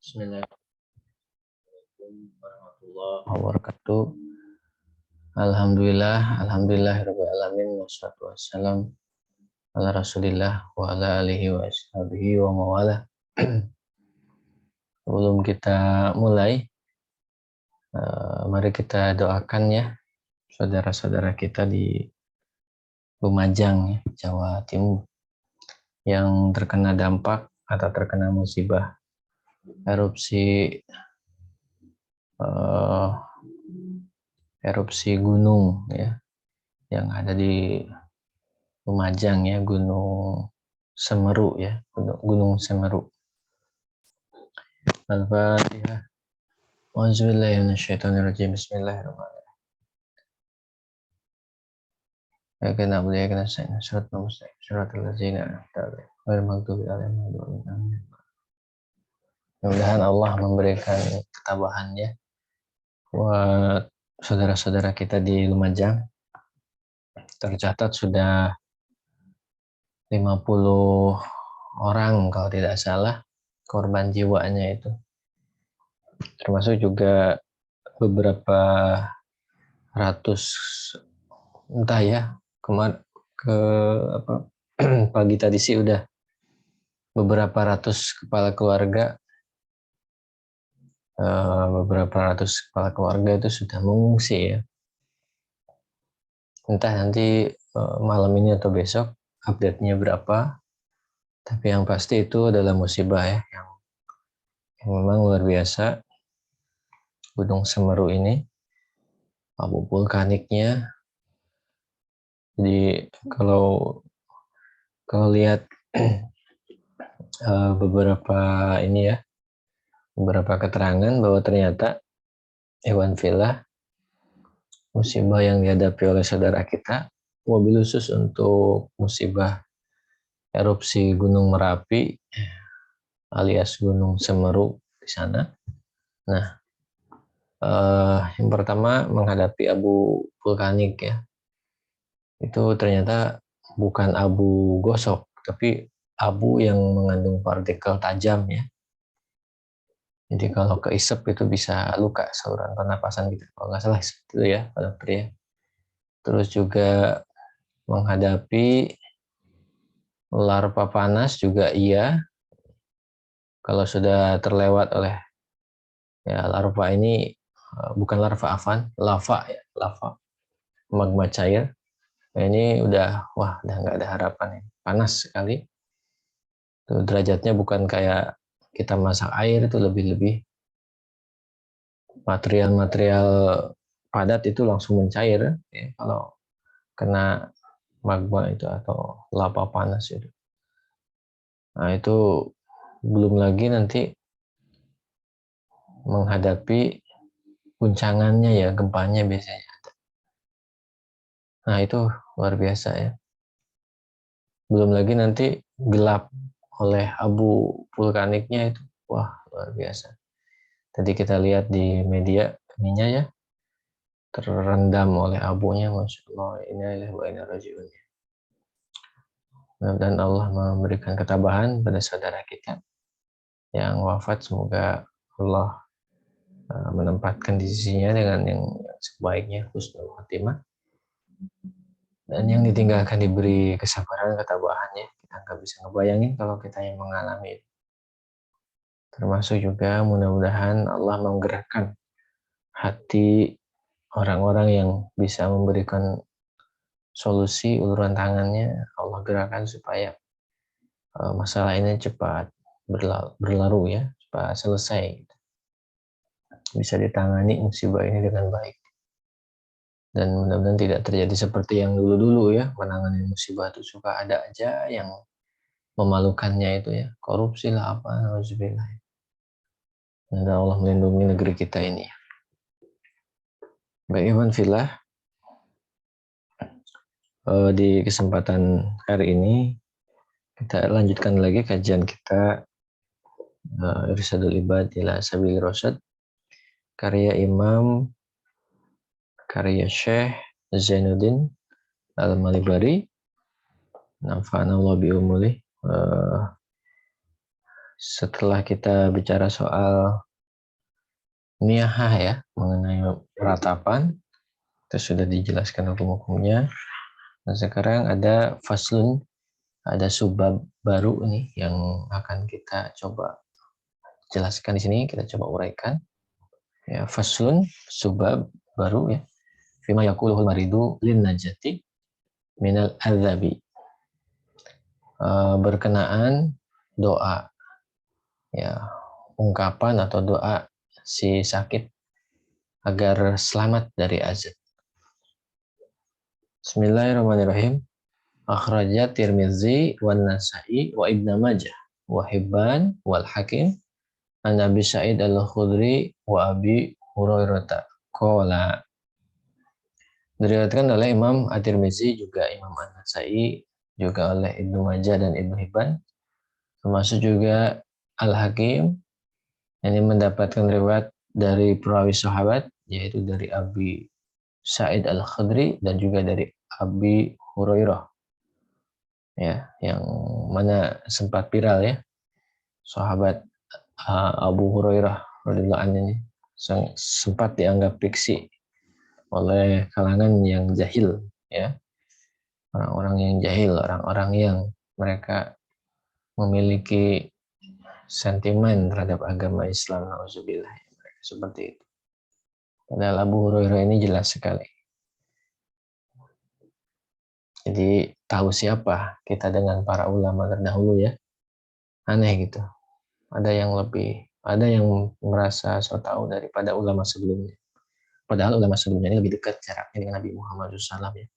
Bismillahirrahmanirrahim warahmatullahi wabarakatuh. Alhamdulillahirabbil alamin wassalatu wassalam ala Rasulillah wa ala alihi wa ashabihi wa mawala. Sebelum kita mulai, mari kita doakan ya saudara-saudara kita di Lumajang, Jawa Timur yang terkena dampak atau terkena musibah erupsi gunung ya yang ada di Lumajang ya, Gunung Semeru ya, Gunung Semeru. Al-Fatihah. Auzubillahi minasyaitonirrajim. Bismillahirrahmanirrahim. Ya kana na'budu wa iyyaka nasta'in. Shiratal mustaqim. Shiratal ladzina an'amta 'alaihim ghairil maghdubi 'alaihim waladdallin. Mudah-mudahan Allah memberikan ketabahan ya buat saudara-saudara kita di Lumajang. Tercatat sudah 50 orang kalau tidak salah korban jiwanya itu. Termasuk juga beberapa ratus entah ya pagi tadi sih udah beberapa ratus kepala keluarga itu sudah mengungsi ya. Entah nanti malam ini atau besok update-nya berapa, tapi yang pasti itu adalah musibah ya yang memang luar biasa. Gunung Semeru ini abu vulkaniknya, jadi kalau lihat beberapa keterangan bahwa ternyata hewan villa musibah yang dihadapi oleh saudara kita, mobil khusus untuk musibah erupsi Gunung Merapi alias Gunung Semeru di sana. Nah, yang pertama menghadapi abu vulkanik ya, itu ternyata bukan abu gosok, tapi abu yang mengandung partikel tajam ya. Jadi kalau keisep itu bisa luka saluran pernapasan gitu. Kalau nggak salah itu ya Pak Dokter ya. Terus juga menghadapi larva panas juga iya. Kalau sudah terlewat oleh ya larva ini, bukan larva avan, lava ya, lava magma cair. Nah, ini udah nggak ada harapan ya. Panas sekali. Tuh, derajatnya bukan kayak kita masak air, itu lebih material padat itu langsung mencair ya, kalau kena magma itu atau lava panas itu. Nah, itu belum lagi nanti menghadapi guncangannya ya, gempanya biasanya ada. Nah, itu luar biasa ya. Belum lagi nanti gelap oleh abu vulkaniknya itu. Wah, luar biasa. Tadi kita lihat di media ininya ya, terendam oleh abunya, Masya Allah, innalillahi wa inna ilaihi raji'un. Dan Allah memberikan ketabahan pada saudara kita yang wafat. Semoga Allah menempatkan di sisinya dengan yang sebaiknya, husnul khotimah. Dan yang ditinggalkan diberi kesabaran, ketabahannya. Kita nggak bisa ngebayangin kalau kita yang mengalami itu. Termasuk juga mudah-mudahan Allah menggerakkan hati orang-orang yang bisa memberikan solusi, uluran tangannya. Allah gerakan supaya masalah ini cepat berlalu ya, cepat selesai. Bisa ditangani musibah ini dengan baik. Dan mudah-mudahan tidak terjadi seperti yang dulu-dulu ya, menangani musibah itu suka ada aja yang memalukannya itu ya, korupsi lah apa, nauzubillah. Dan Allah melindungi negeri kita ini. Baik ikhwan fillah, di kesempatan hari ini kita lanjutkan lagi kajian kita Irsyadul Ibad ila Sabilir Rasyad, karya Syekh Zainuddin Al-Malibari, nafa'ana Allah bi umulih. setelah kita bicara soal niyahah ya, mengenai ratapan, itu sudah dijelaskan hukum-hukumnya. Nah, sekarang ada faslun, ada subbab baru nih yang akan kita coba jelaskan di sini, kita coba uraikan. Ya, faslun, subbab baru ya. Fima yaquluhul maridu lin najati minal adzabi. Berkenaan doa ya, ungkapan atau doa si sakit agar selamat dari azab. Bismillahirrahmanirrahim. Akhraja Tirmizi wan Nasa'i wa Ibnu Majah wa Hibban wal Hakim an Abi Sa'id Al-Khudri wa Abi Hurairah qala. Diriwayatkan oleh Imam At-Tirmizi, juga Imam An-Nasa'i, juga oleh Ibnu Majah dan Ibnu Hibban, termasuk juga Al-Hakim. Ini mendapatkan riwayat dari perawi sahabat, yaitu dari Abi Sa'id Al-Khudri dan juga dari Abi Hurairah. Ya, yang mana sempat viral ya, sahabat Abu Hurairah radhiyallahu anhu ini sempat dianggap fiksi oleh kalangan yang jahil ya, orang-orang yang jahil, orang-orang yang mereka memiliki sentimen terhadap agama Islam, nauzubillah, mereka seperti itu. Padahal Abu Hurairah ini jelas sekali. Jadi tahu siapa kita dengan para ulama terdahulu ya. Aneh gitu. Ada yang merasa so tahu daripada ulama sebelumnya. Padahal ulama sebelumnya ini lebih dekat jaraknya dengan Nabi Muhammad SAW ya.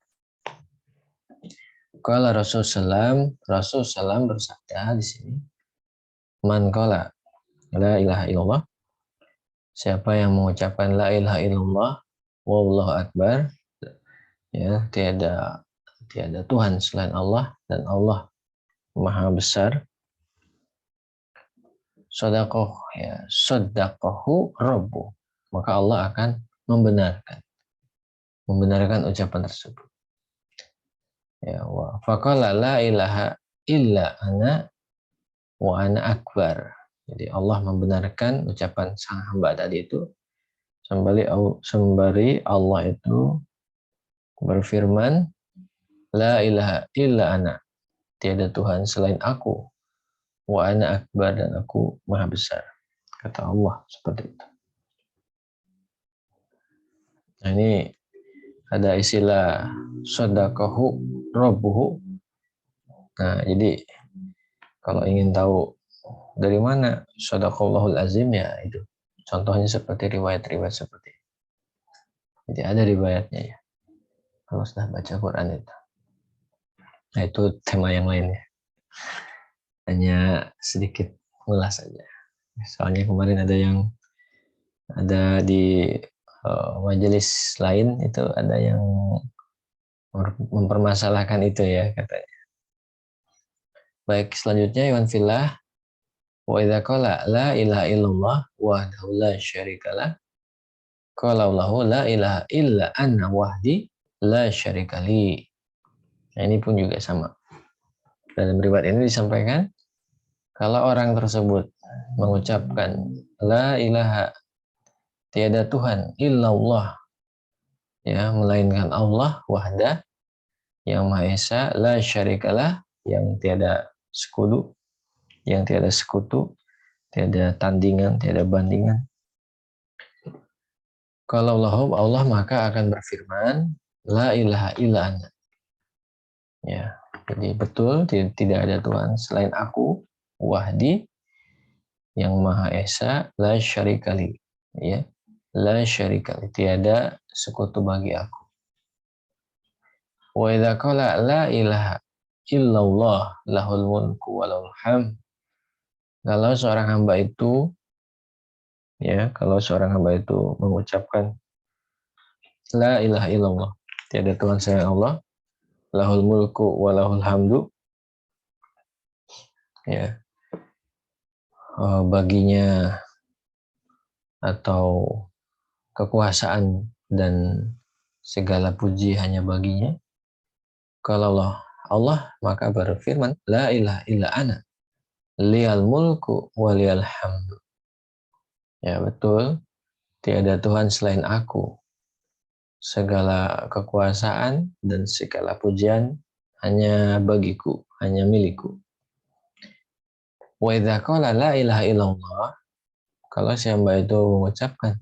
Qala Rasul sallam bersabda di sini, man qala la ilaha illallah, siapa yang mengucapkan la ilaha illallah wallahu akbar, ya, tiada Tuhan selain Allah dan Allah Maha besar. Shadaqoh ya, shadaqohu rabbu, maka Allah akan membenarkan ucapan tersebut. Ya, wa faqala la ilaha illa ana wa ana akbar. Jadi Allah membenarkan ucapan sang hamba tadi itu sembari Allah itu berfirman, la ilaha illa ana, tiada Tuhan selain aku, wa ana akbar, dan aku maha besar, kata Allah seperti itu. Nah, ini ada istilah shadaqahu rabbuhu. Nah, jadi kalau ingin tahu dari mana shadaqallahul azim, ya itu contohnya seperti riwayat-riwayat seperti itu. Jadi ada riwayatnya ya, kalau sudah baca Quran itu. Nah, itu tema yang lain ya, hanya sedikit ulas saja. Soalnya kemarin ada di majelis lain itu ada yang mempermasalahkan itu ya katanya. Baik, selanjutnya Iwan Fillah, wa idza qala la ilaha illallah wahdahu la syarikalah qala Allahu la ilaha illa anna wahdi la syarikali. Nah, ini pun juga sama. Dalam riwayat ini disampaikan kalau orang tersebut mengucapkan la ilaha, tiada Tuhan illallah ya, melainkan Allah wahda, yang Maha Esa, la syarikalah, yang tiada sekutu, tiada tandingan, tiada bandingan. Kalau Allah maka akan berfirman, la ilaha illa ana. Ya, jadi betul tidak ada Tuhan selain aku, wahdi, yang Maha Esa, la syarikali, ya, la syarikali, tiada sekutu bagi aku. Wa idza qala la ilaha illallah lahul mulku wa lahul hamd. Kalau seorang hamba itu mengucapkan la ilaha illallah, tiada Tuhan selain Allah, lahul mulku wa lahul hamdu, ya, baginya atau kekuasaan dan segala puji hanya baginya. Kalau Allah maka berfirman, la ilaha illa ana, liyal mulku waliyal hamdu. Ya betul, tiada Tuhan selain aku. Segala kekuasaan dan segala pujian hanya bagiku, hanya milikku. Wa idza qala la ilaha illallah, kalau si hamba itu mengucapkan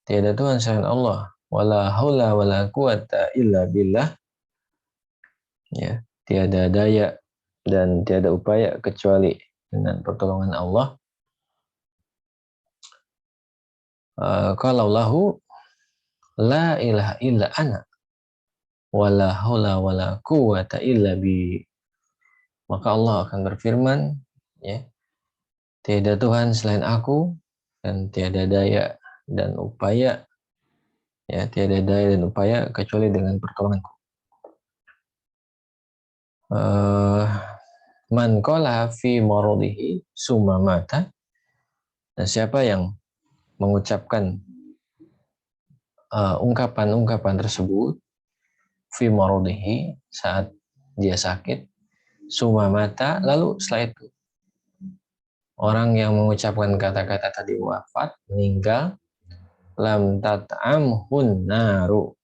tiada Tuhan selain Allah, wala haula wala quwata illa billah, ya, tiada daya dan tiada upaya kecuali dengan pertolongan Allah. Kalau lahu la ilaha illa ana wala haula wala quwata illa bi, maka Allah akan berfirman, ya, tiada Tuhan selain aku dan tiada daya dan upaya, ya, tiada daya dan upaya kecuali dengan pertolonganku. Man qala fi maradihi summa mata, dan siapa yang mengucapkan ungkapan-ungkapan tersebut fi maradihi, saat dia sakit, summa mata, lalu setelah itu orang yang mengucapkan kata-kata tadi wafat, meninggal, lam tat'amhun naru,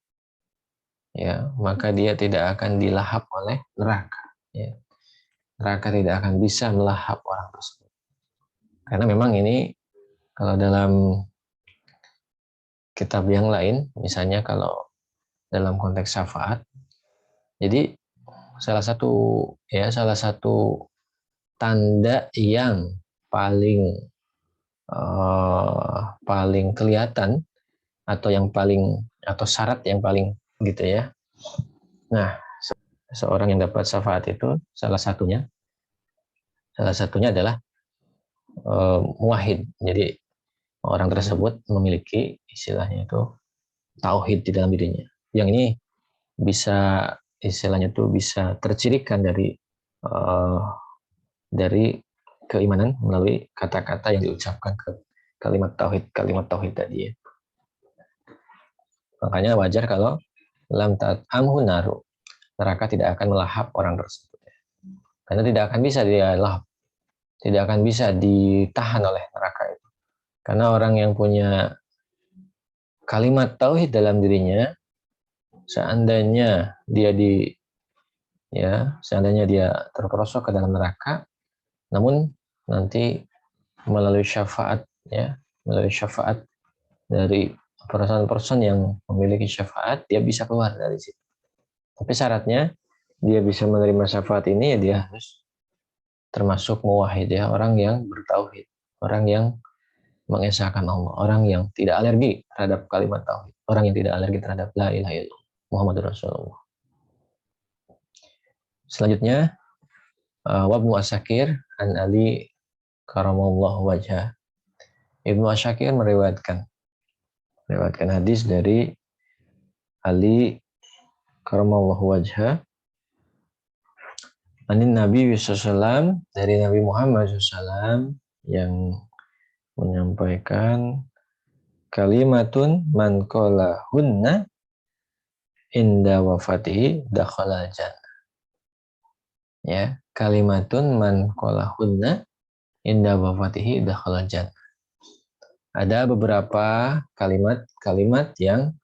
ya, maka dia tidak akan dilahap oleh neraka, ya. Neraka tidak akan bisa melahap orang tersebut. Karena memang ini kalau dalam kitab yang lain, misalnya kalau dalam konteks syafaat, jadi salah satu tanda yang paling kelihatan, atau syarat yang paling gitu ya. Nah, seorang yang dapat syafaat itu salah satunya adalah muwahhid. Jadi orang tersebut memiliki istilahnya itu tauhid di dalam dirinya. Yang ini bisa istilahnya itu bisa tercirikan dari keimanan melalui kata-kata yang diucapkan ke kalimat tauhid tadi, ya. Makanya wajar kalau lam ta'amhu naru, neraka tidak akan melahap orang tersebut, ya. Karena tidak akan bisa dia lahap, tidak akan bisa ditahan oleh neraka itu. Karena orang yang punya kalimat tauhid dalam dirinya, seandainya seandainya dia terperosok ke dalam neraka, namun nanti melalui syafaat, ya, melalui syafaat dari person-person yang memiliki syafaat, dia bisa keluar dari situ. Tapi syaratnya dia bisa menerima syafaat ini, ya, dia harus termasuk muwahhid, ya, orang yang bertauhid, orang yang mengesahkan Allah, orang yang tidak alergi terhadap kalimat tauhid, orang yang tidak alergi terhadap la ilaha illallah Muhammadur Rasulullah. Selanjutnya, Wabnu Asakir an Ali karamallahu wajah. Ibnu Asakir meriwayatkan hadis dari Ali karamallahu wajah, anin Nabi SAW, dari Nabi Muhammad SAW, yang menyampaikan kalimatun man qala hunna inda wafatihi dakhala jannah. Ya, kalimatun man qala hunna inda wafatihi dakhala jannah. Ada beberapa kalimat-kalimat yang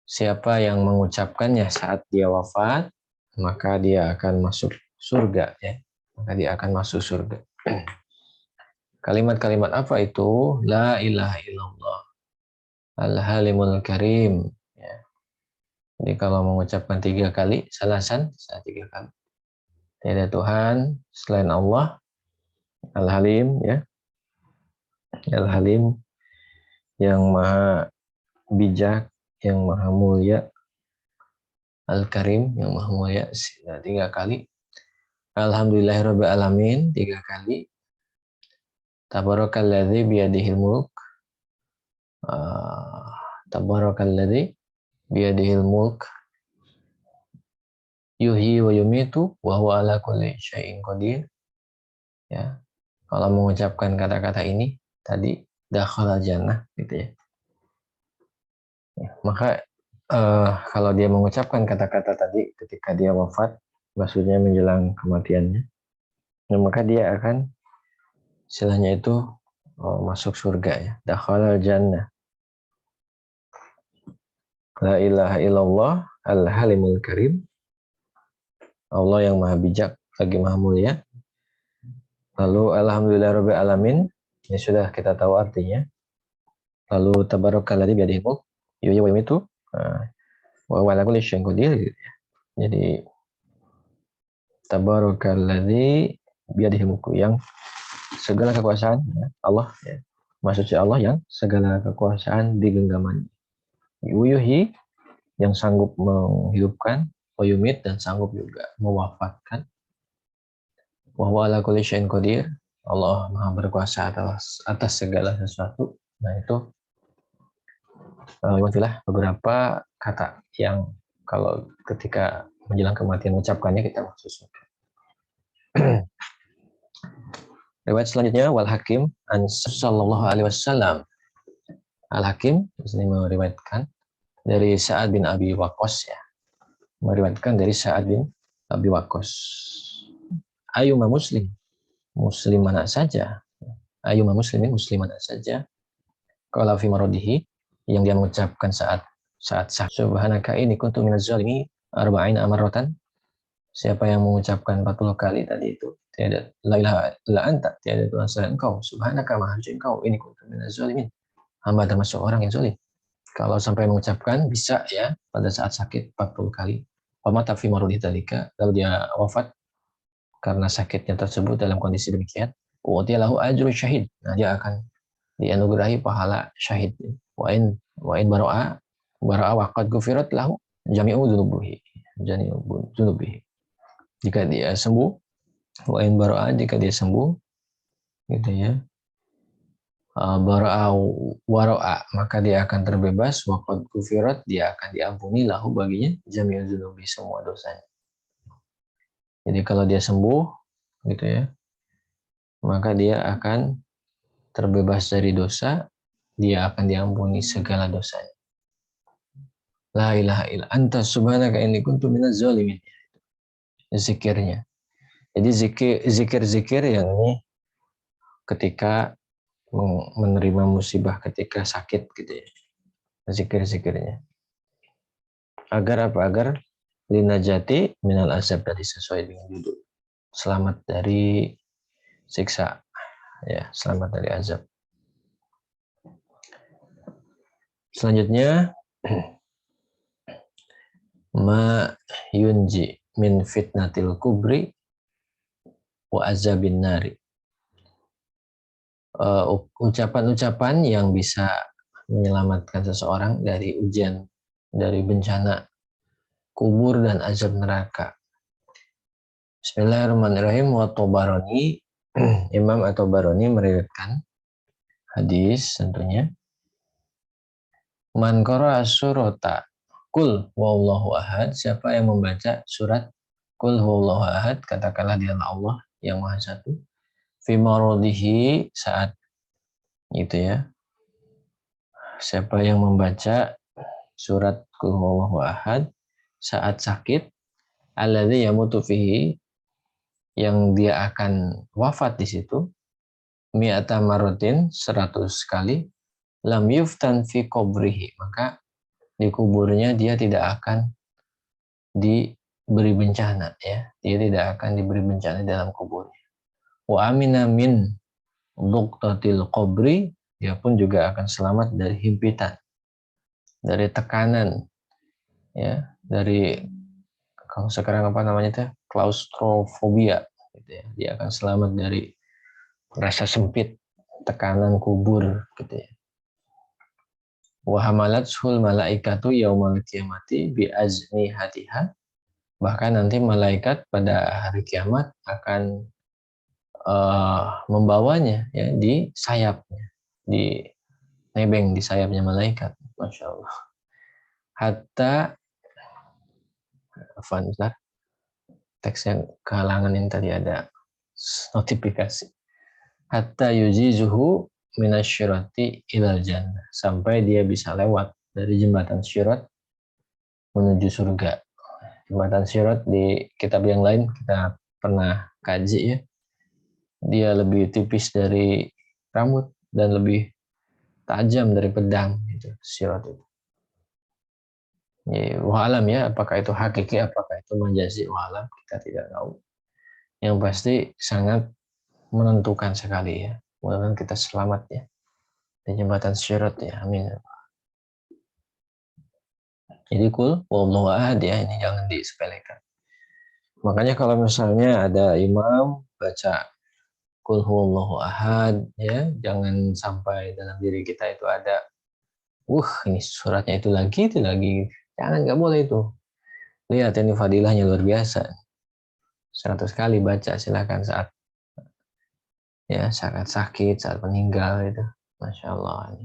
siapa yang mengucapkannya saat dia wafat, maka dia akan masuk surga, ya. Maka dia akan masuk surga. Kalimat-kalimat apa itu? La ilaha illallah, al-halimul karim, ya. Jadi kalau mengucapkan 3 kali, salasan, 3 kali. Tiada Tuhan selain Allah, al-halim, ya. Al-halim, yang maha bijak, yang maha mulia. Al-karim, yang maha mulia, 3 kali. Alhamdulillahirabbil alamin, 3 kali. Tabarakalladzi biyadihil mulk. Tabarakalladzi biyadihil mulk. Yuhyi wa yumitu wa huwa ala kulli syai'in qadir. Ya. Kalau mengucapkan kata-kata ini tadi, dakhala jannah, gitu, ya. Ya, maka kalau dia mengucapkan kata-kata tadi ketika dia wafat, maksudnya menjelang kematiannya, Nah, maka dia akan istilahnya itu masuk surga ya. Dakhalal jannah. La ilaha illallah al-halimul karim. Allah yang maha bijak lagi maha mulia. Lalu alhamdulillahirabbil alamin. Ini sudah kita tahu artinya. Lalu tabarakalladzi biyadihi mulk yuhyi wa yumiitu wa huwa ala kulli syai'in qadir. Jadi tabarakalladzi biyadihi mulk yang segala kekuasaan ya, Allah ya. Maksudnya Allah yang segala kekuasaan di genggamannya. Yuhyi yang sanggup menghidupkan, wa yumit dan sanggup juga mewafatkan. Wa huwa ala kulli syai'in qadir. Allah Maha berkuasa atas segala sesuatu. Nah, itu itulah beberapa kata yang kalau ketika menjelang kematian mengucapkannya kita masuk surga. Riwayat selanjutnya wal Hakim an sallallahu alaihi wasallam. Al Hakim di sini meriwayatkan dari Sa'ad bin Abi Waqqas ya. Meriwayatkan dari Sa'ad bin Abi Waqqas. Ayyuma muslim, muslim mana saja. Ayyuma muslimin, muslim mana saja. Qala fi maradihi, yang dia mengucapkan saat subhanaka inni kuntu minaz zalimin arba'ina amaratan. Siapa yang mengucapkan 40 kali tadi itu, tiada la ilaha illa anta, tiada Tuhan selain engkau, subhanaka maha suci engkau, inni kuntu minaz zalimin. Hamba termasuk orang yang zalim. Kalau sampai mengucapkan bisa ya pada saat sakit 40 kali. Pamata fi maradihi dzalika, lalu dia wafat karena sakitnya tersebut dalam kondisi demikian. Wa lahu ajru syahid. Nah, dia akan dianugerahi pahala syahid. Wa in bara'a wa qad ghufirat lahu jami'u dzunubihi. Jika dia sembuh, wa in bara'a, jika dia sembuh gitu ya. Bara'a wara'a, maka dia akan terbebas, wa qad ghufirat, dia akan diampuni lahu baginya jami'u dzunubi, semua dosanya. Jadi kalau dia sembuh gitu ya, maka dia akan terbebas dari dosa, dia akan diampuni segala dosanya. La ilaha illa anta subhanaka inni kuntu minaz zalimin. Zikirnya. Jadi zikir-zikir yang ini ketika menerima musibah, ketika sakit gitu ya. Zikir-zikirnya. Agar apa? Agar linajati minal azab, tadi sesuai dengan judul. Selamat dari siksa. Ya, selamat dari azab. Selanjutnya ma yunji min fitnatil kubri wa azabin nari. Ucapan-ucapan yang bisa menyelamatkan seseorang dari ujian, dari bencana kubur dan azab neraka. Bismillahirrahmanirrahim. Wa Tabarani, Imam At-Tabarani meriwayatkan hadis tentunya. Man qara'a surata Qul huwallahu ahad, siapa yang membaca surat Qul huwallahu ahad, katakanlah dialah Allah yang Maha Satu, fi maradihi, saat gitu ya. Siapa yang membaca surat Qul huwallahu ahad saat sakit, alladzi yamutu fihi, yang dia akan wafat di situ, mi'ata marratin, 100 kali, lam yuftan fi qabrihi, maka di kuburnya dia tidak akan diberi bencana ya, dia tidak akan diberi bencana dalam kuburnya. Wa amina min duqtatil qabri, dia pun juga akan selamat dari himpitan, dari tekanan ya, dari kalau sekarang apa namanya itu, klaustrofobia gitu ya. Dia akan selamat dari rasa sempit, tekanan kubur gitu ya. Wa hamalatshul malaikatu yaumal qiyamati bi ajnihatiha, bahkan nanti malaikat pada hari kiamat akan membawanya ya di sayapnya, di nebeng di sayapnya malaikat. Masya Allah. Hatta teks yang kehalangan yang tadi ada notifikasi. Hatta yujizuhu minasyirati ilal jannah, sampai dia bisa lewat dari jembatan syirat menuju surga. Jembatan syirat di kitab yang lain kita pernah kaji ya. dia lebih tipis dari rambut dan lebih tajam dari pedang gitu, sirat itu. Ya, walam ya, apakah itu hakiki, apakah itu majazi, walam kita tidak tahu. Yang pasti sangat menentukan sekali ya. Mudah-mudahan kita selamat ya di jembatan sirat ya, amin. Jadi wallahu ahad ya, ini jangan disepelekan. Makanya kalau misalnya ada imam baca kul huwallahu ahad ya, jangan sampai dalam diri kita itu ada ini suratnya itu lagi. Jangan, nggak boleh itu. Lihat ini fadilahnya luar biasa. 100 kali baca silakan saat sakit, saat meninggal itu. Masya Allah.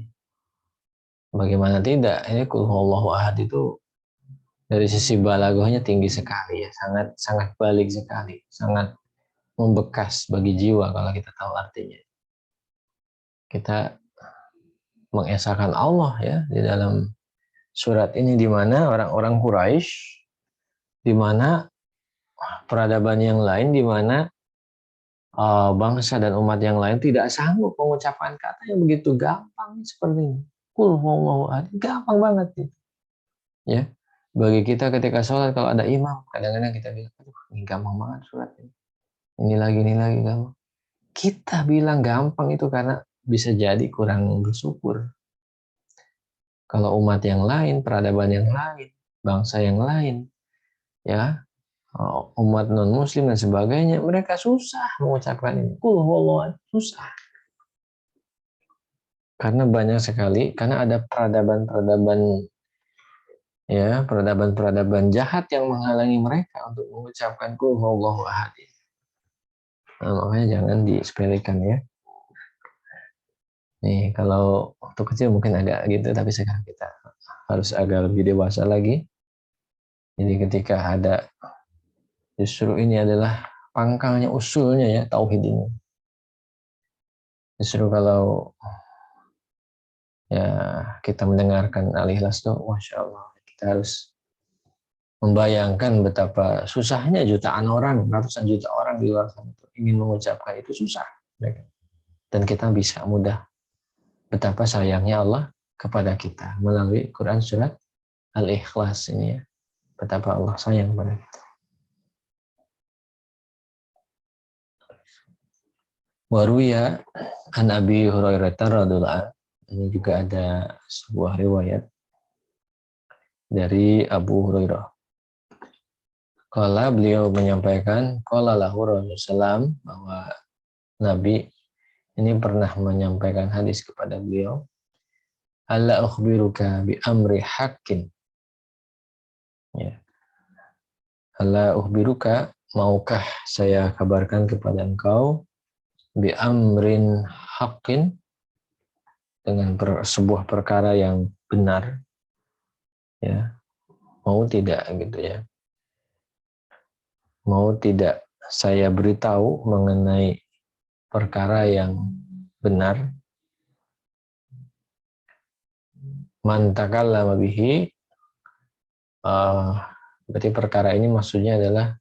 Bagaimana tidak? Ini kul huwallahu ahad itu dari sisi balaghahnya tinggi sekali ya, sangat sangat balik sekali, sangat membekas bagi jiwa kalau kita tahu artinya. Kita mengesahkan Allah ya di dalam surat ini, di mana orang-orang Quraisy, di mana peradaban yang lain, di mana bangsa dan umat yang lain tidak sanggup mengucapkan kata yang begitu gampang seperti ini. Kul huwallahu ahad, gampang banget gitu. Ya. Bagi kita ketika sholat kalau ada imam, kadang-kadang kita bilang, aduh ini gampang banget surat ini. Ini lagi gampang. Kita bilang gampang itu karena bisa jadi kurang bersyukur. Kalau umat yang lain, peradaban yang lain, bangsa yang lain, ya, umat non-muslim dan sebagainya, mereka susah mengucapkan ini. Kul huwallahu, susah. Karena banyak sekali, karena ada peradaban-peradaban peradaban jahat yang menghalangi mereka untuk mengucapkan kul huwallahu ahad. Nah, makanya jangan disepelekan ya. Nih, kalau waktu kecil mungkin agak gitu, tapi sekarang kita harus agak lebih dewasa lagi. Jadi ketika ada, justru ini adalah pangkalnya, usulnya ya, tauhid ini. Justru kalau ya kita mendengarkan Al-Ikhlas tuh, Masya Allah, kita harus membayangkan betapa susahnya jutaan orang, ratusan juta orang di luar sana itu ingin mengucapkan itu susah. Dan kita bisa mudah. Betapa sayangnya Allah kepada kita melalui Quran surat Al-Ikhlas ini ya. Betapa Allah sayang kepada kita. Waruya an Abi Hurairah radhiyallahu anhu, ini juga ada sebuah riwayat dari Abu Hurairah. Kala beliau menyampaikan, kala lahu Rasulullah, bahwa Nabi ini pernah menyampaikan hadis kepada beliau, Ala ukhbiruka bi amri haqqin. Ya. Ala ukhbiruka, maukah saya kabarkan kepada engkau bi amrin haqqin, dengan sebuah perkara yang benar, ya, mau tidak gitu ya, mau tidak saya beritahu mengenai perkara yang benar. Man takallama bihi, berarti perkara ini maksudnya adalah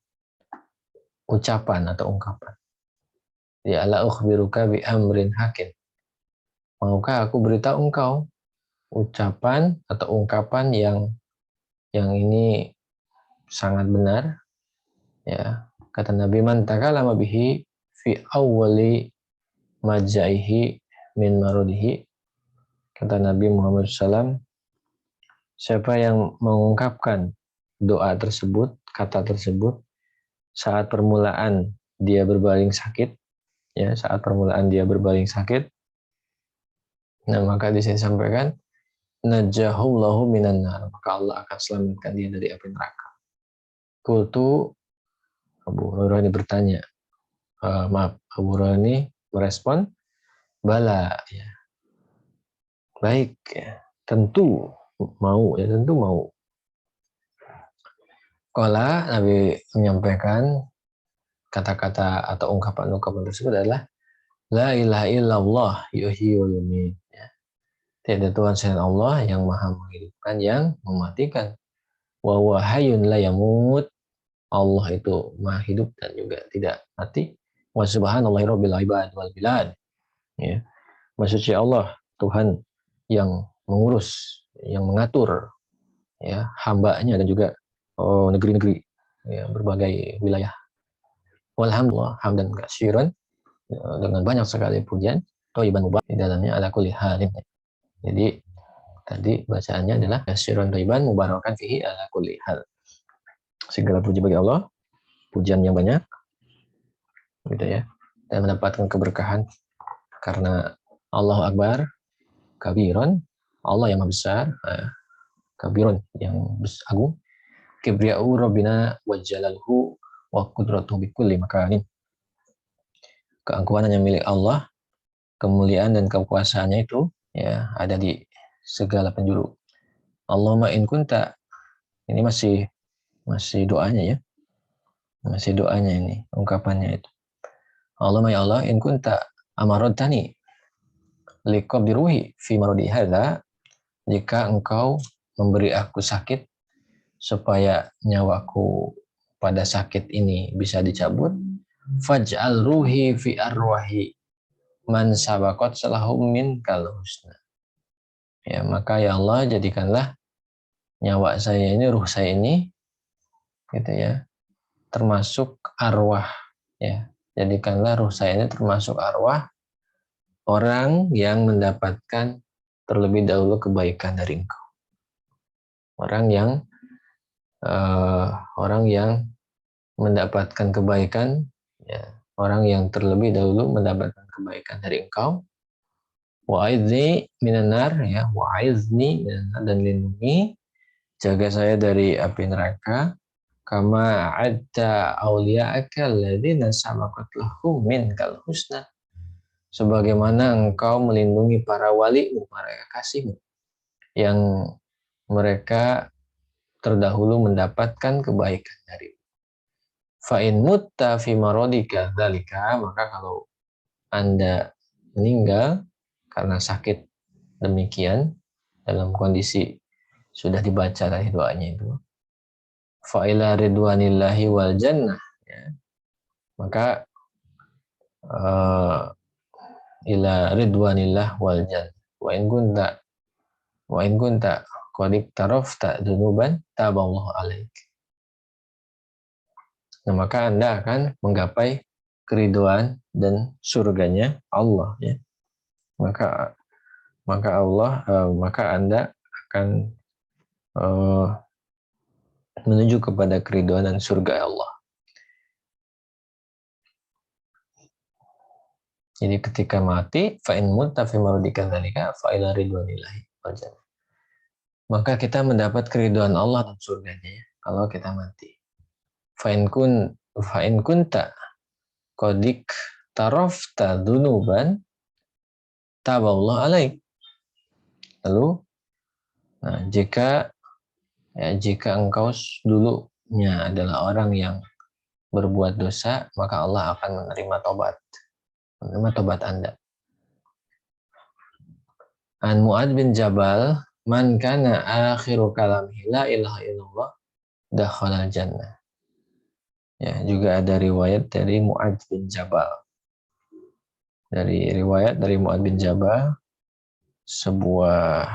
ucapan atau ungkapan. Ya, ala ukhbiruka bi amrin haqqin, maukah aku beritahu engkau ucapan atau ungkapan yang ini sangat benar, ya. Kata Nabi, man takallama bihi fi awwali majaihi min marudihi, kata Nabi Muhammad SAW, siapa yang mengungkapkan doa tersebut, kata tersebut, saat permulaan dia berbaring sakit, ya, saat permulaan dia berbaring sakit, nah maka di sini disampaikan, najahullahu minan nar, maka Allah akan selamatkan dia dari api neraka. Kultu, Abu Hurairah ini bertanya, Abu Hurairah ini merespon, bala, ya, baik, ya, tentu mau, ya, tentu mau. Kala Nabi menyampaikan kata-kata atau ungkapan-ungkapan tersebut adalah la ilaha illallah yuhyi wa yumiit, ya. Tiada Tuhan selain Allah yang maha menghidupkan, yang mematikan. Wa huwa hayyun la yamut, Allah itu maha hidup dan juga tidak mati. Wa subhanallahi rabbil ibad wal bilad. Ya. Maksudnya Allah, Tuhan yang mengurus, yang mengatur ya hambanya dan juga negeri-negeri ya, berbagai wilayah. Walhamdulillah hamdan katsiran, dengan banyak sekali pujian, thayyiban mubarak di dalamnya ala kulli halin. Jadi tadi bacaannya adalah katsiran thayyiban mubarakan fihi ala kulli hal. Segala puji bagi Allah, pujian yang banyak gitu ya, dan mendapatkan keberkahan karena Allahu Akbar kabiron, Allah yang maha besar, kabiron yang agung, kibriya'u rabbina wa jalaluhu wa qudratuhu bikulli makanin. Keagungan yang milik Allah, kemuliaan dan kekuasaannya itu ya ada di segala penjuru. Allahumma in kunta, ini masih doanya ya. Masih doanya ini, ungkapannya itu. Allahumma ya Allah, in kunta amaradtani liqabdi ruhi fi maradi hadza, jika engkau memberi aku sakit supaya nyawaku pada sakit ini bisa dicabut, faj'al ruhi fi arwahi man sabaqat salahum min kal husna. Ya, maka ya Allah, jadikanlah nyawa saya ini, ruh saya ini gitu ya, termasuk arwah ya. Jadikanlah ruh saya ini termasuk arwah orang yang mendapatkan terlebih dahulu kebaikan dari engkau. Orang yang mendapatkan kebaikan ya, orang yang terlebih dahulu mendapatkan kebaikan dari engkau. Wa'izni minanar ya, wa'izni minanar, dan lindungi, jaga saya dari api neraka, kama adda awliya'aka alladzina sabaqat lahum minkal husna, sebagaimana engkau melindungi para walimu, para kekasihmu yang mereka terdahulu mendapatkan kebaikan dari. Fa'in mutta fi marodika dzalika, maka kalau Anda meninggal karena sakit demikian, dalam kondisi sudah dibaca tadi doanya itu, fa'ila ridwanillahi wal jannah ya, maka ila ridwanillah wal jannah wa in kunta qad iktarafta dzunuban taballahu alaik. Nah, maka Anda akan menggapai keriduan dan surganya Allah ya. Maka Anda akan menuju kepada keriduan dan surga Allah. Jadi ketika mati, fa in mutta fi maradika dzalika fa ila ridwanillahi wal jannah. Maka kita mendapat keriduan Allah dan surganya ya, kalau kita mati. Fa in kunta qadik tarafta dzunuban taballahu alaik. Lalu jika engkau dulunya adalah orang yang berbuat dosa, maka Allah akan menerima tobat Anda. An Mu'ad bin Jabal, man kana akhiru kalamihi la ilaha illallah dakhala jannah. Ya, juga ada riwayat dari Mu'ad bin Jabal. Riwayat dari Mu'ad bin Jabal, sebuah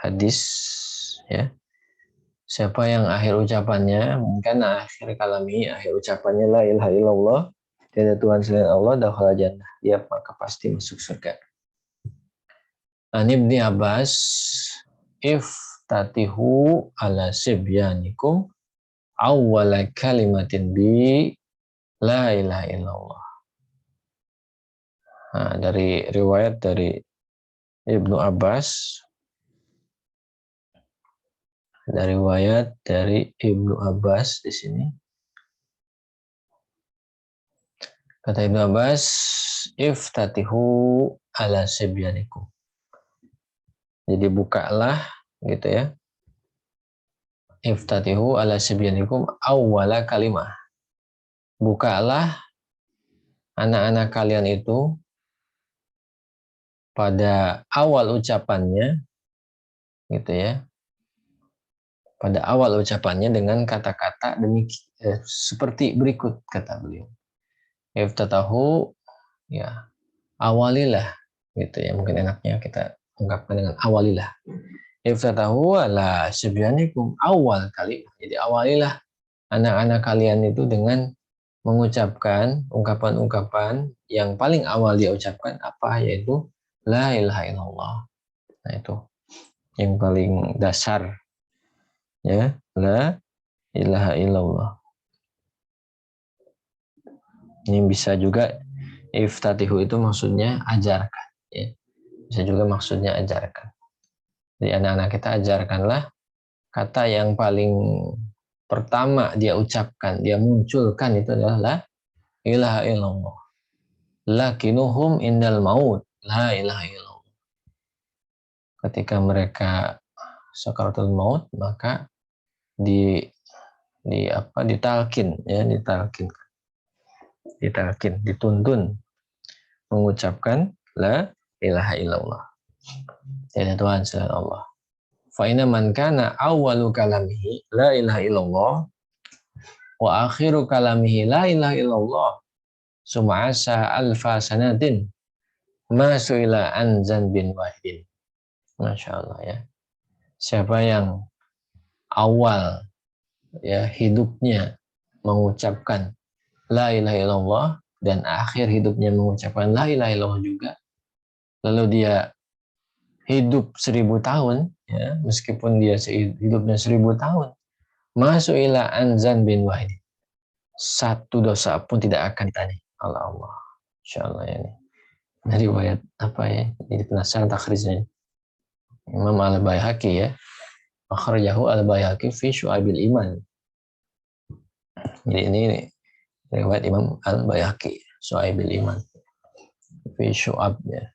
hadis ya. Siapa yang akhir ucapannya, mungkin akhir kalami, akhir ucapannya la ilaha illallah, tiada Tuhan selain Allah, dakhala jannah, dia maka pasti masuk surga. An Ibni Abbas, iftatihu ala sibyanikum awwala kalimatin bi la ilaha illallah. Nah, dari riwayat dari Ibnu Abbas, di sini. Kata Ibnu Abbas, iftatihu ala sibyanikum. Jadi bukalah gitu ya. Iftatihu ala sibyanikum awwala kalimah. Bukalah anak-anak kalian itu pada awal ucapannya gitu ya. Pada awal ucapannya dengan kata-kata seperti berikut, kata beliau. Iftatahu, ya awalilah gitu ya, mungkin enaknya kita ungkapkan dengan awalilah. Iftatahu ala sibyanikum, awal kali. Jadi awalilah anak-anak kalian itu dengan mengucapkan ungkapan-ungkapan yang paling awal dia ucapkan apa, yaitu la ilaha illallah. Nah itu yang paling dasar, ya, la ilaha illallah. Ini bisa juga iftatihu itu maksudnya ajarkan, ya. Bisa juga maksudnya ajarkan. Jadi anak-anak kita ajarkanlah kata yang paling pertama dia ucapkan, dia munculkan itu adalah la ilaha illallah. Lakinuhum indal maut la ilaha illallah. Ketika mereka sakaratul maut, maka di apa, ditalkin, ya, ditalkin, dituntun mengucapkan la ilaha illallah. Tiada Tuhan selain Allah. Fa inna man kana awwalu kalamihi la ilaha illallah wa akhiru kalamihi la ilaha illallah sum'asa alfa sanatin ma su'ila an zanbin wahidin. Masya Allah, ya. Siapa yang awal, ya, hidupnya mengucapkan la ilaha illallah dan akhir hidupnya mengucapkan la ilaha illallah juga, lalu dia hidup 1000 tahun, ya, meskipun dia hidupnya 1000 tahun, masuk ila anzan bin wahid, satu dosa pun tidak akan ditanya oleh Allah. Insya Allah, ya, ini dari riwayat apa, ya, jadi penasaran takhrijnya. Imam Al-Baihaqi, ya, akhrajahu Al-Baihaqi fi Syu'abil Iman. Jadi ini riwayat Imam Al-Baihaqi, Syu'abil Iman, fi Syu'ab, ya,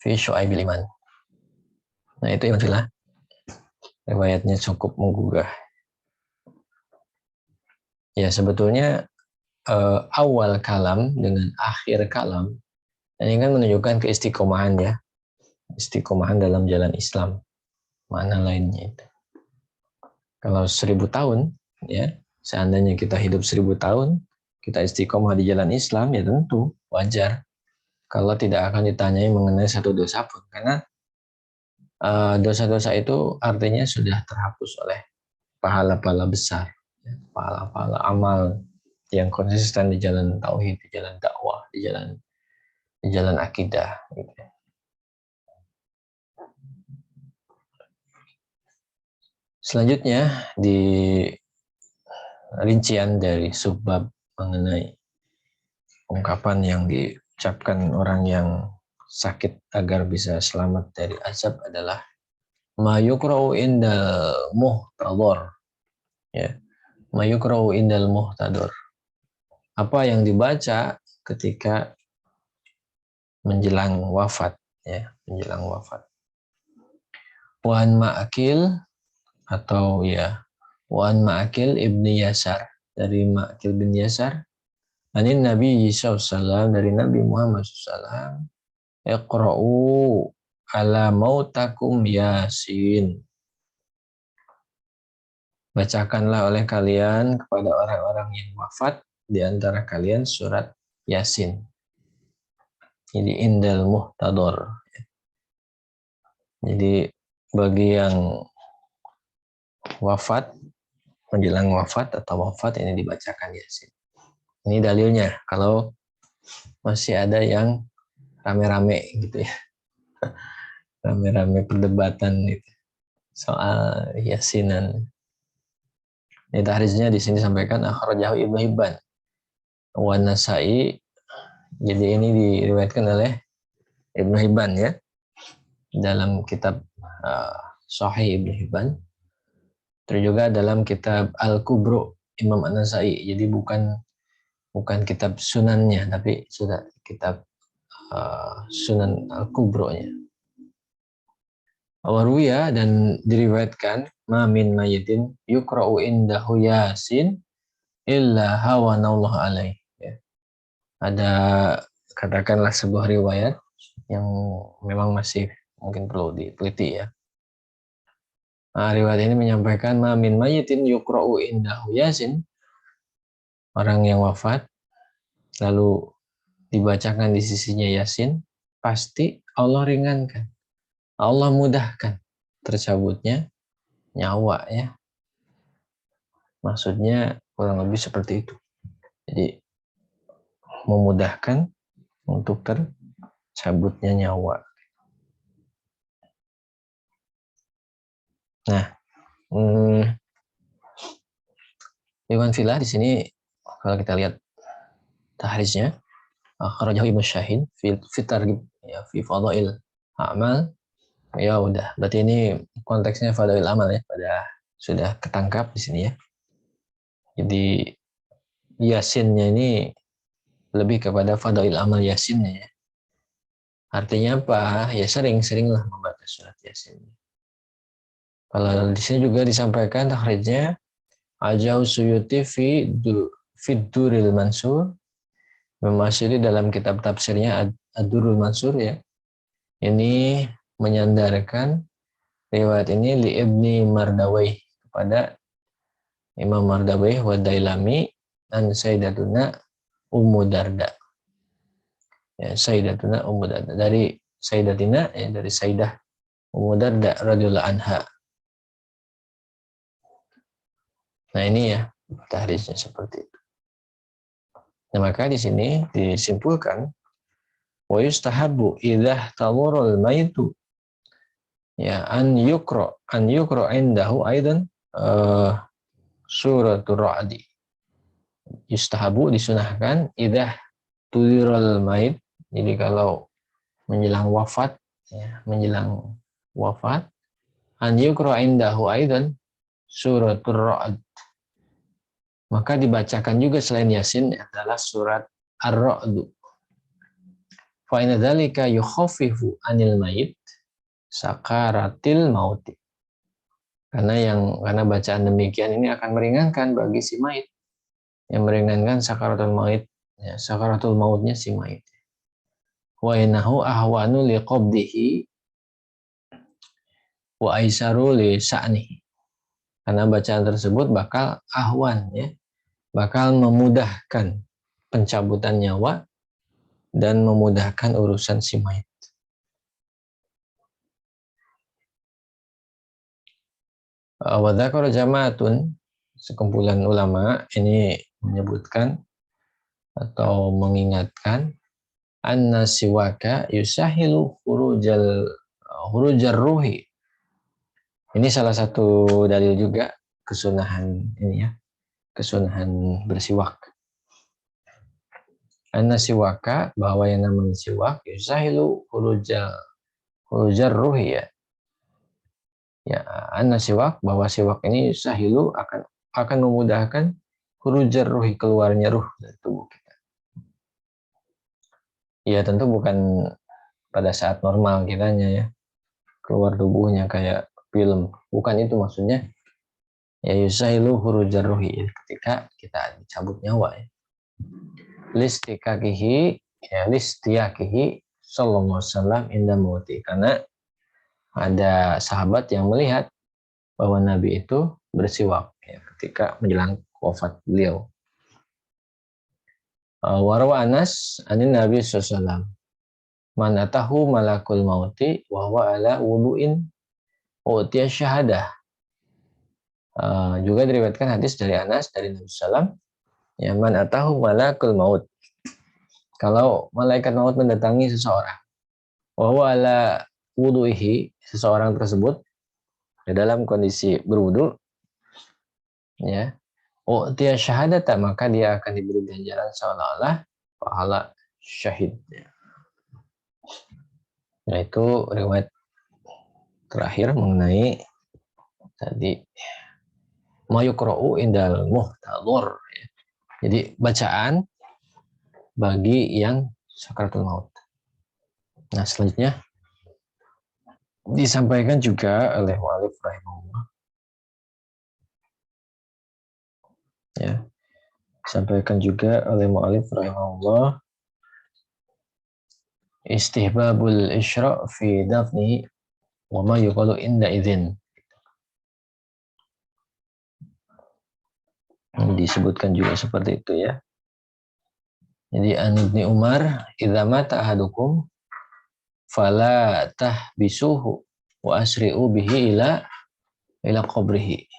fi Syu'abil Iman. Nah itu yang jelas riwayatnya cukup menggugah. Ya sebetulnya awal kalam dengan akhir kalam ini kan menunjukkan keistiqomahan, ya, istiqomahan dalam jalan Islam. Mana lainnya itu. Kalau 1000 tahun, ya, seandainya kita hidup 1000 tahun, kita istiqomah di jalan Islam, ya tentu wajar kalau tidak akan ditanyai mengenai satu dosa pun, karena dosa-dosa itu artinya sudah terhapus oleh pahala-pahala besar, ya, pahala-pahala amal yang konsisten di jalan tauhid, di jalan dakwah, di jalan akidah, gitu. Selanjutnya di rincian dari subbab mengenai ungkapan yang diucapkan orang yang sakit agar bisa selamat dari azab adalah ma yukra'u indal muhtador, ya, ma yukra'u indal muhtador, apa yang dibaca ketika menjelang wafat, ya, menjelang wafat. Wan Ma'akil, atau, ya, Wan Ma'akil ibni Yasar, dari Ma'akil bin Yasar, anin Nabi SAW, dari Nabi Muhammad SAW, iqra'u ala mautakum Yasin, bacakanlah oleh kalian kepada orang-orang yang wafat di antara kalian surat Yasin. Jadi indal muhtador. Jadi bagi yang wafat, menjelang wafat atau wafat, ini dibacakan Yasin. Ini dalilnya kalau masih ada yang rame-rame gitu, ya. Rame-rame perdebatan gitu soal Yasinan. Ini tahriznya di sini sampaikan akhrajahu Ibnu Hibban wa Nasai. Jadi ini diriwayatkan oleh Ibnu Hibban, ya, dalam kitab Sahih Ibnu Hibban. Terus juga dalam kitab Al-Kubro Imam An-Nasai. Jadi bukan kitab sunannya, tapi sudah kitab Sunan Al-Kubro-nya. Waruya, dan diriwayatkan, ma min mayyitin yukra'u indahu Yasin illa hawanallahu alaih. Ya. Ada, katakanlah, sebuah riwayat yang memang masih mungkin perlu diteliti, ya. Nah, riwayat ini menyampaikan ma min mayyitin yukra'u indahu Yasin, orang yang wafat lalu dibacakan di sisinya Yasin, pasti Allah ringankan, Allah mudahkan tercabutnya nyawa ya. Maksudnya kurang lebih seperti itu. Jadi memudahkan untuk tercabutnya nyawa. Nah, Iwan Filah di sini kalau kita lihat tahrijnya, akhrajahu Ibnu Syahin fi targhib ya fi fadail a'mal. Ya udah, berarti ini konteksnya fadail amal ya, pada sudah ketangkap di sini ya. Jadi Yasinnya ini lebih kepada fadail amal Yasinnya ya. Artinya apa? Ya sering-seringlah membaca surat Yasin. Kalau di sini juga disampaikan tahrijnya Ajau Suyuti fi Duril Mansur, Memasyiri dalam kitab tafsirnya Ad-Durrul Mansur ya. Ini menyandarkan riwayat ini li Ibni Mardawai kepada Imam Mardawai wa Dailami dan Sayyidatuna Ummu Darda. Ya, Sayyidatuna Ummu Darda dari Sayyidatina ya, dari Sayyidah Ummu Darda radhiyallahu anha. Nah, ini ya tahrijnya seperti itu. Nah, maka di sini disimpulkan wa yustahabbu idza tawurul maitu ya an yukra indahu aidan suratul ra'di. Yustahabu disunahkan idza tudirul mait, jadi kalau menjelang wafat ya, menjelang wafat an yukra indahu aidan suratul ra'd, maka dibacakan juga selain Yasin adalah surat Ar-Ra'd. Fa inna dzalika yukhaffifu anil mayit sakaratil mauti. Karena bacaan demikian ini akan meringankan bagi si mayit, yang meringankan sakaratul maut ya, sakaratul mautnya si mayit. Wa innahu ahwanu liqabdihi wa aisaru li sa'nihi. Karena bacaan tersebut bakal ahwan ya, bakal memudahkan pencabutan nyawa dan memudahkan urusan si mayit. Wa dzakara jama'atun, sekumpulan ulama ini menyebutkan atau mengingatkan anna siwaka yusahilu hurujar ruhi. Ini salah satu dalil juga kesunahan ini ya, kesunahan bersiwak. Anna siwaka, bahwa yang namanya siwak yusahilu hurujar ruhi ya. Ya, anna siwak, bahwa siwak ini yusahilu akan memudahkan hurujar ruhi, keluarnya ruh dari tubuh kita. Ya tentu bukan pada saat normal kitanya ya, keluar tubuhnya kayak film, bukan itu maksudnya. Ya yusahilu hurujar ruhi, ketika kita dicabut nyawa ya. Listiyakihi sallallahu alaihi wasallam inda mauti, karena ada sahabat yang melihat bahwa Nabi itu bersiwak ya, ketika menjelang wafat beliau. Warwa Anas anin Nabi sallallahu alaihi wasallam man atahu malakul mauti wa huwa ala wudu'in utiya syahadah. Juga diriwayatkan hadis dari Anas dari Nabi sallallahu, ya man atahu malakul maut, kalau malaikat maut mendatangi seseorang, wa huwa ala wudu'ihi, seseorang tersebut dalam kondisi berwudu ya, utiya syahadata, maka dia akan diberi ganjaran seolah-olah pahala syahid. Nah, itu riwayat terakhir mengenai tadi mayukra'u indal muhtadhur ya. Jadi bacaan bagi yang sakaratul maut. Nah, selanjutnya disampaikan juga oleh mu'allif rahimahullah ya, disampaikan juga oleh mu'allif rahimahullah istihbabul isyra' fi dafnihi wa ma yuqalu inda idzin. Disebutkan juga seperti itu ya. Jadi an Ibni Umar, idza mata ahadukum fala tahbisuhu wa asri'u bihi ila qabrihi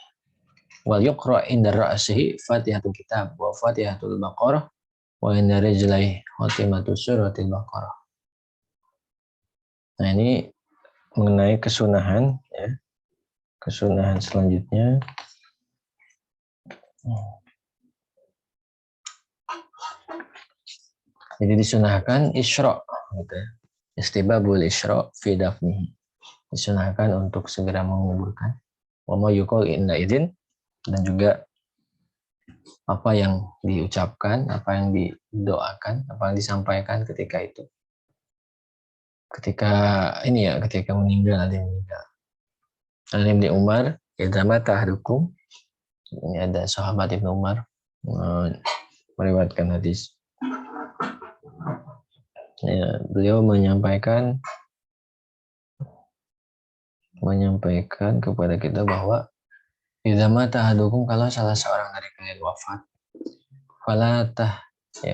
wal yuqra inda ra'sihi Fatihatul Kitab wa Fatihatul Baqarah wa inda rijlaihi khatimatus suratil Baqarah. Nah, ini mengenai kesunahan ya. Kesunahan selanjutnya jadi disunahkan isra' gitu ya. Istibabul isra' fi dafnihi. Disunahkan untuk segera menguburkan. Wa ma yuqal inna idzin, dan juga apa yang diucapkan, apa yang didoakan, apa yang disampaikan ketika itu. Ketika ini ya, ketika meninggal, ada yang meninggal. An Ibni Umar, idza mata ahadukum. Ini ada sahabat Ibnu Umar meriwayatkan hadis. Ya, beliau menyampaikan kepada kita bahwa idza mata ahadukum, kalau salah seorang dari kalian wafat,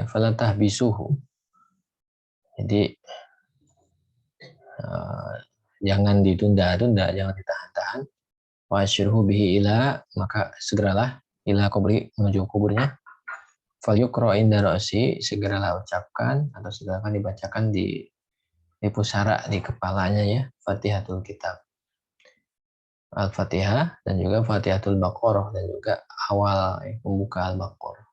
falatah bisuhu. Jadi jangan ditunda-tunda, jangan ditahan-tahan. Wa asyirhu bihi ila, maka segeralah ila kubri, menuju kuburnya. Fal yuqra inda ra'si, segeralah ucapkan atau segeralah dibacakan di pusara, di kepalanya ya, Fatihatul Kitab, Al-Fatihah, dan juga Fatihatul Baqarah, dan juga awal pembuka Al-Baqarah.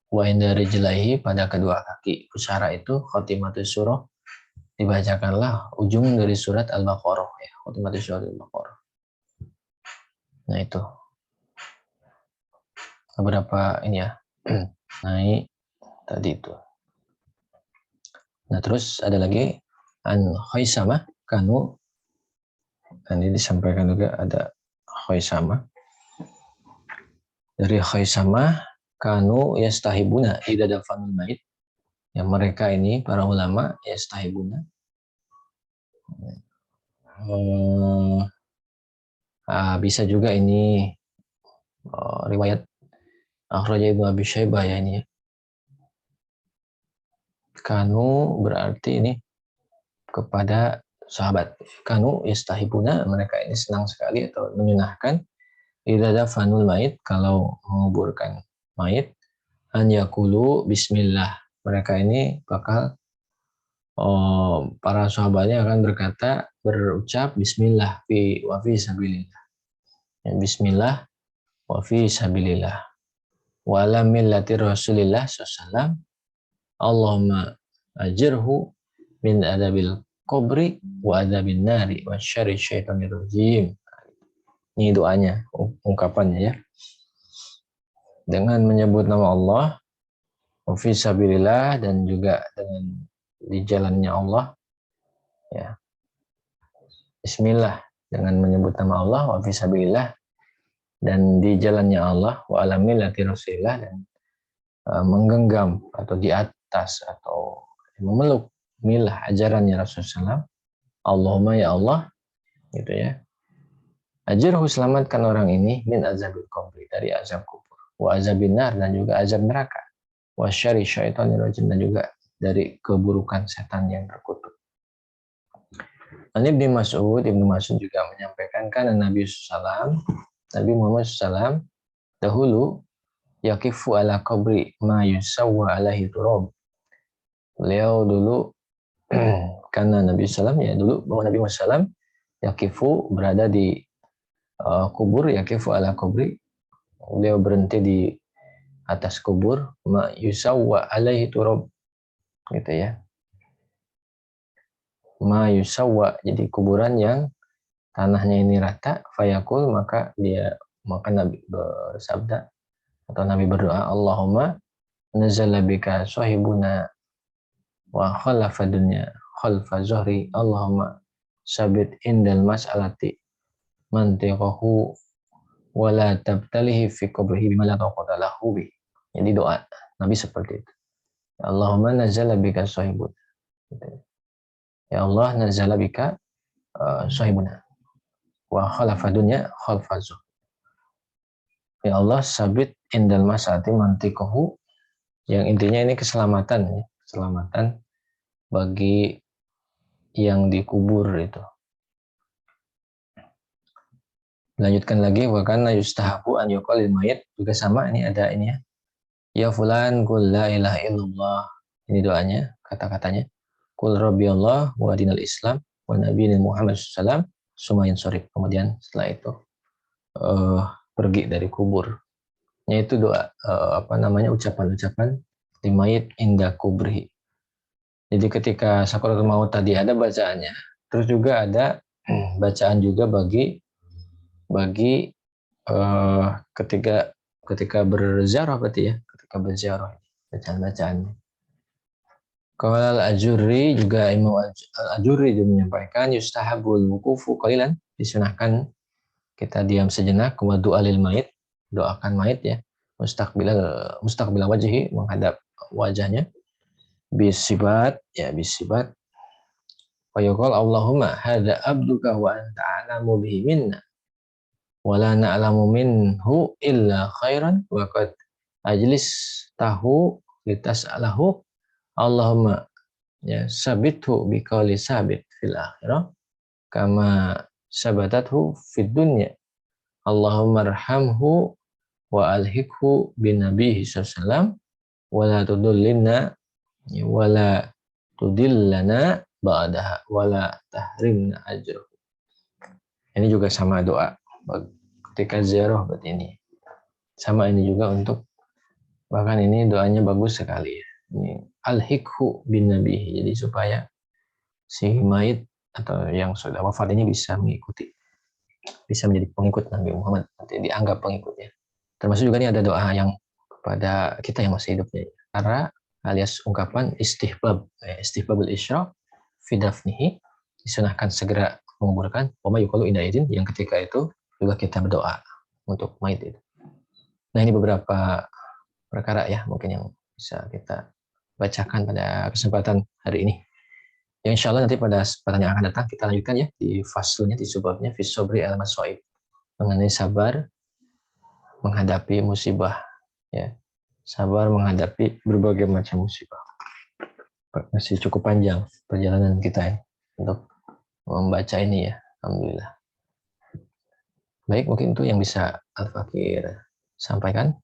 Wa inda rijlaihi, pada kedua kaki pusara itu khatimatus surah, dibacakanlah ujung dari surat Al-Baqarah ya, khatimatus surah Al-Baqarah. Nah, itu beberapa ini ya. Naik tadi itu. Nah, terus ada lagi an Khaisamah kanu, ini disampaikan juga ada Khaisamah. Dari Khaisamah kanu yastahibuna idza dafanul mait. Yang mereka ini para ulama yastahibuna. Bisa juga ini riwayat Akhraja Ibnu Abi Syaibah ya ini ya. Kanu berarti ini kepada sahabat. Kanu yastahibuna, mereka ini senang sekali atau menyunahkan idza dafanul mait, kalau menguburkan mayit, an yaqulu bismillah. Mereka ini bakal para sahabatnya akan berucap bismillah wa fi sabilillah. Ya, bismillah wa fi sabilillah. Wa ala millati Rasulillah sallallahu. Allahumma ajirhu min adabil kubri wa adabin nari wa syarri syaitanir rajim. Ini doanya, ungkapannya ya. Dengan menyebut nama Allah, wa fi sabilillah, dan juga dengan di jalannya Allah ya. Bismillah, dengan menyebut nama Allah, wa fi sabilillah, dan di jalannya Allah, wa ala millati Rasulillah, dan menggenggam atau di atas atau memeluk milah ajarannya Rasulullah SAW. Allahumma ya Allah, gitu ya. Ajirhu, selamatkan orang ini, min azabil kubri, dari azab kubur, wa azabin nar, dan juga azab neraka, wa syarri syaitanir rajim, dan juga dari keburukan setan yang terkutuk. Ibnu Mas'ud juga menyampaikan, kan Nabi Muhammad SAW dahulu yakifu ala qabri ma yusawwa alaihi turab. Beliau dulu karena Nabi SAW ya, dulu bahwa Nabi SAW yakifu, berada di kubur, yakifu ala qabri, beliau berhenti di atas kubur, ma yusawwa alaihi turab, gitu ya. Ma yusawwa, jadi kuburan yang tanahnya ini rata, fayakul, maka Nabi bersabda atau Nabi berdoa, Allahumma nazala bika sahibuna wa khalafa dunya khalfa zuhri, Allahumma sabit indal mas'alati mantiqahu wa la tabtalihi fi qabrihi bima la taqata lahu bi. Jadi doa Nabi seperti itu. Allahumma nazala bika sahibuna. Ya Allah, nazala bika sahibuna wa khalafa dunya khalfa zuhri. Ya Allah, sabit indal mas'alati mantiqahu, Yang intinya ini keselamatan ya, keselamatan bagi yang dikubur itu. Lanjutkan lagi, bahkan yustahabu an yuqalil mayit, juga sama, ini ada ini ya. Ya fulan qul la ilaha illallah. Ini doanya, kata-katanya. Qul rabbi Allah wa dinal Islam wa nabiyina Muhammad sallallahu sumayin sorib. Kemudian setelah itu pergi dari kubur. Yaitu doa ucapan-ucapan di mayit indah kubri. Jadi ketika sakaratul maut tadi ada bacaannya, terus juga ada bacaan juga bagi ketika berziarah, berarti ya, ketika berziarah, bacaan-bacaannya. Kalau al-Ajurri, juga Imam al-Ajurri juga menyampaikan yustahabul wuqufu qalilan, disunahkan kita diam sejenak, wa du'a lil mayit, doakan mayit ya, mustaqbil wajhi, menghadap wajahnya, bisibat ya, bisibat wa yuqal Allahumma hadza abduka wa anta a'lamu bihi minna wa la na'lamu minhu illa khairan wa qad ajlis tahu litas'alahu Allahumma ya sabithu biqauli sabit fil akhirah kama sabatathu fid dunya Allahumma arhamhu wa alhiqhu bin nabihi sallallahu wa la tudillina wa la tudillana ba'daha wa la tahrimna ajruh. Ini juga sama doa ketika ziarah, berarti ini sama, ini juga untuk, bahkan ini doanya bagus sekali ya. Ini al-hikhu bin nabi, jadi supaya si mayit atau yang sudah wafat ini bisa mengikuti, bisa menjadi pengikut Nabi Muhammad, nanti dianggap pengikutnya. Termasuk juga ini ada doa yang kepada kita yang masih hidupnya, karena alias ungkapan istihbabul isyraq fi dafnihi, disunahkan segera menguburkan, wa ma yuqalu inda idin, yang ketika itu juga kita berdoa untuk mayit itu. Nah, ini beberapa perkara ya mungkin yang bisa kita bacakan pada kesempatan hari ini. Ya, insya Allah nanti pada kesempatan yang akan datang kita lanjutkan ya di faslnya, di subbabnya fi sobri al masoib, mengenai sabar menghadapi musibah ya, sabar menghadapi berbagai macam musibah. Masih cukup panjang perjalanan kita ya untuk membaca ini ya, alhamdulillah. Baik, mungkin itu yang bisa Al-Fakir sampaikan.